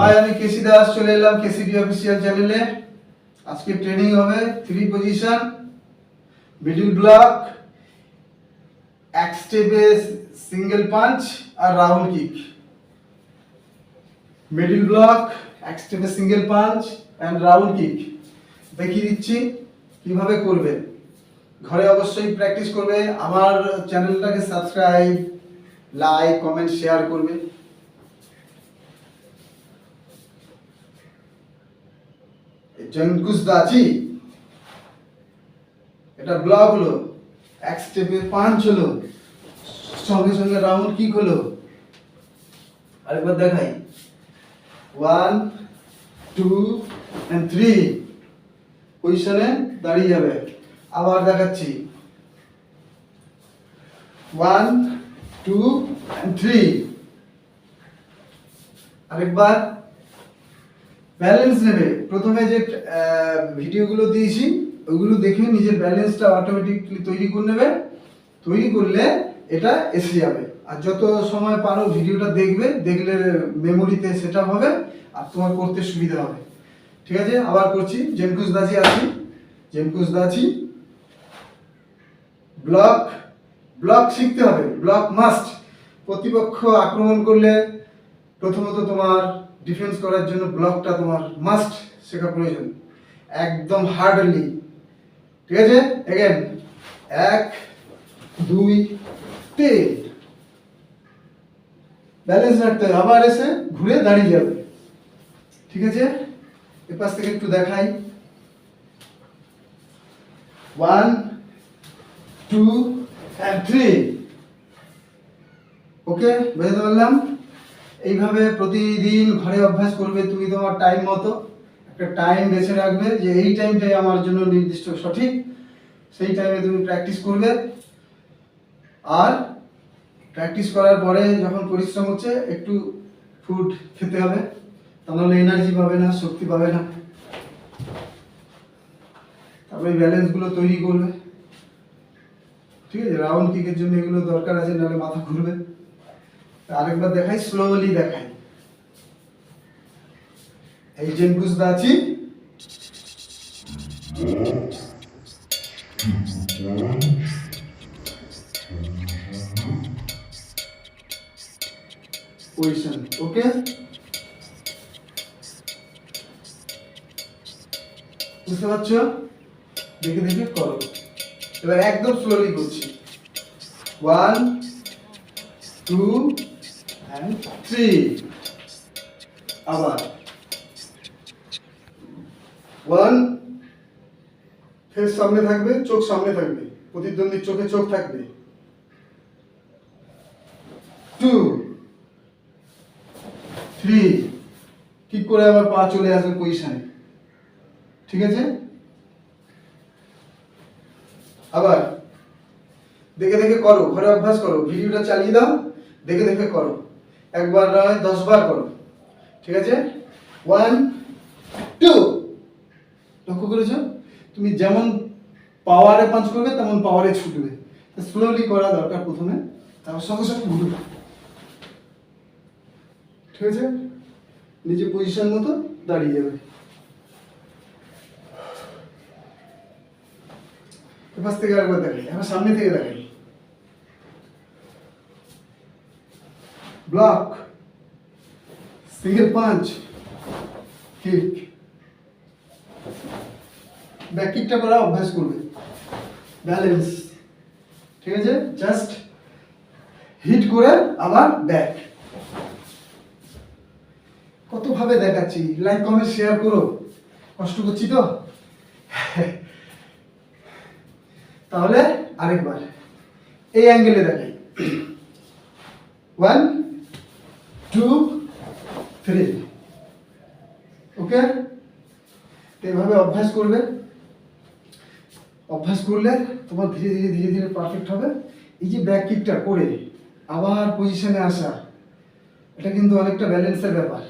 High, আমি কেসি দাস চলে এলাম কেসিডি অফিসিয়াল চ্যানেলে। আজকে ট্রেনিং হবে 3 পজিশন, মিডল ব্লক, এক স্টেপে সিঙ্গেল পাঞ্চ আর রাউন্ড কিক। মিডল ব্লক, এক স্টেপে single punch and round kick দেখিয়ে দিচ্ছি কিভাবে করবে। ঘরে অবশ্যই প্র্যাকটিস করবে। আমার চ্যানেলটাকে সাবস্ক্রাইব, লাইক, কমেন্ট, শেয়ার করবে। জঙ্কুসদাচি, এটা ব্লক হলো, এক স্টেপে পাঞ্চ হলো, সঙ্গে সঙ্গে রাউন্ড কিক হলো। আরেকবার দেখাই, 1 2 and 3 পজিশনে দাঁড়িয়ে যাবে। আবার দেখাচ্ছি, 1 2 and 3। আরেকবার ব্যালেন্স নেবে। প্রথমে যে ভিডিওগুলো দিয়েছি ওইগুলো দেখে নিজের ব্যালেন্সটা অটোমেটিকলি তৈরি করে নেবে। তৈরি করলে এটা এসে যাবে। আর যত সময় পারো ভিডিওটা দেখবে, দেখলে মেমোরিতে সেটআপ হবে আর তোমার করতে সুবিধা হবে। ঠিক আছে, আবার করছি। জেনকুসদাচি আছি, জেনকুসদাচি ব্লক। ব্লক শিখতে হবে, ব্লক মাস্ট। প্রতিপক্ষ আক্রমণ করলে প্রথমত তোমার ডিফেন্স করার জন্য ব্লকটা তোমার মাস্ট শেখা প্রয়োজন, একদম হার্ডলি। ঠিক আছে, এগেন 1 2 3। ব্যালেন্স রাখতে হবে, আবার এসে ঘুরে দাঁড়িয়ে যাবে। ঠিক আছে, এ পাশ থেকে একটু দেখাই, 1 2 and 3। ওকে, বুঝতে পারলাম। এইভাবে প্রতিদিন ঘরে অভ্যাস করবে। তুমি তোমার টাইম মতো একটা টাইম বেছে রাখবে যে এই টাইমটাই আমার জন্য নির্দিষ্ট সঠিক, সেই টাইমে তুমি প্র্যাকটিস করবে। আর প্র্যাকটিস করার পরে যখন পরিশ্রম হচ্ছে একটু ফুড খেতে হবে, তাহলে এনার্জি পাবে না, শক্তি পাবে না। তারপরে ব্যালেন্সগুলো তৈরি করবে। ঠিক আছে, রাউন্ড কিকের জন্য এগুলো দরকার আছে, নাহলে মাথা ঘুরবে। আরেকবার দেখাই, স্লোলি দেখাই। এই জেনকুসদাচি, পজিশন। ওকে, বুঝতে পারছো? দেখে দেখে করো। এবার একদম স্লোলি করছি, 1 2 and 3। আবার 1, ফেস সামনে থাকবে, চোখ সামনে থাকবে, প্রতিদ্বন্দ্বীর চোখে চোখ থাকবে। 2 3, কিক করে আবার পা চলে আসবে পজিশনে। ঠিক আছে, আবার দেখে দেখে করো, ঘরে অভ্যাস করো। ভিডিওটা চালিয়ে দাও, দেখে দেখে করো। একবার নয় 10 বার করো। ঠিক আছে, 1 2। লক্ষ্য করেছো? তুমি যেমন পাওয়ারে পাঞ্চ করবে তেমন পাওয়ারে ছুটবে। স্লোলি করা দরকার প্রথমে, তারপর সঙ্গে সঙ্গে ঘুরবে। ঠিক আছে, নিজে পজিশন মতো দাঁড়িয়ে যাবে। পাশ থেকে আরেকবার দেখাই, এখন সামনে থেকে দেখাই। Block, single punch, kick. Back কিকটা করা অভ্যাস করবে। ব্যালেন্স। ঠিক আছে, জাস্ট হিট করে আবার ব্যাক। কত ভাবে দেখাচ্ছি, লাইক কমেন্ট শেয়ার করো। কষ্ট করছি তো। তাহলে আরেকবার এই অ্যাঙ্গেলে দেখাই, 1 2 3। ওকে, এভাবে অভ্যাস করবে। অভ্যাস করলে তোমার ধীরে ধীরে ধীরে ধীরে পারফেক্ট হবে। এই যে ব্যাক কিকটা করে আবার পজিশনে আসা, এটা কিন্তু অনেকটা ব্যালেন্সের ব্যাপার।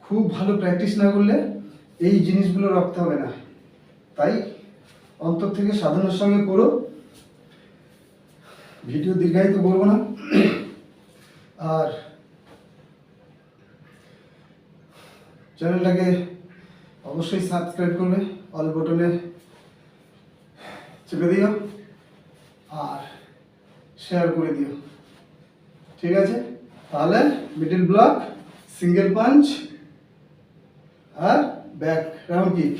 খুব ভালো প্র্যাকটিস না করলে এই জিনিসগুলো রাখতে হবে না। তাই অন্তর থেকে সাধনার সঙ্গে করো। ভিডিও দীর্ঘায়িত করবো না। আর চ্যানেলটাকে অবশ্যই সাবস্ক্রাইব করবে, অল বটনে চেপে দিও আর শেয়ার করে দিও। ঠিক আছে, তাহলে মিডল ব্লক, সিঙ্গেল পাঞ্চ আর ব্যাক রাউন্ড কিক।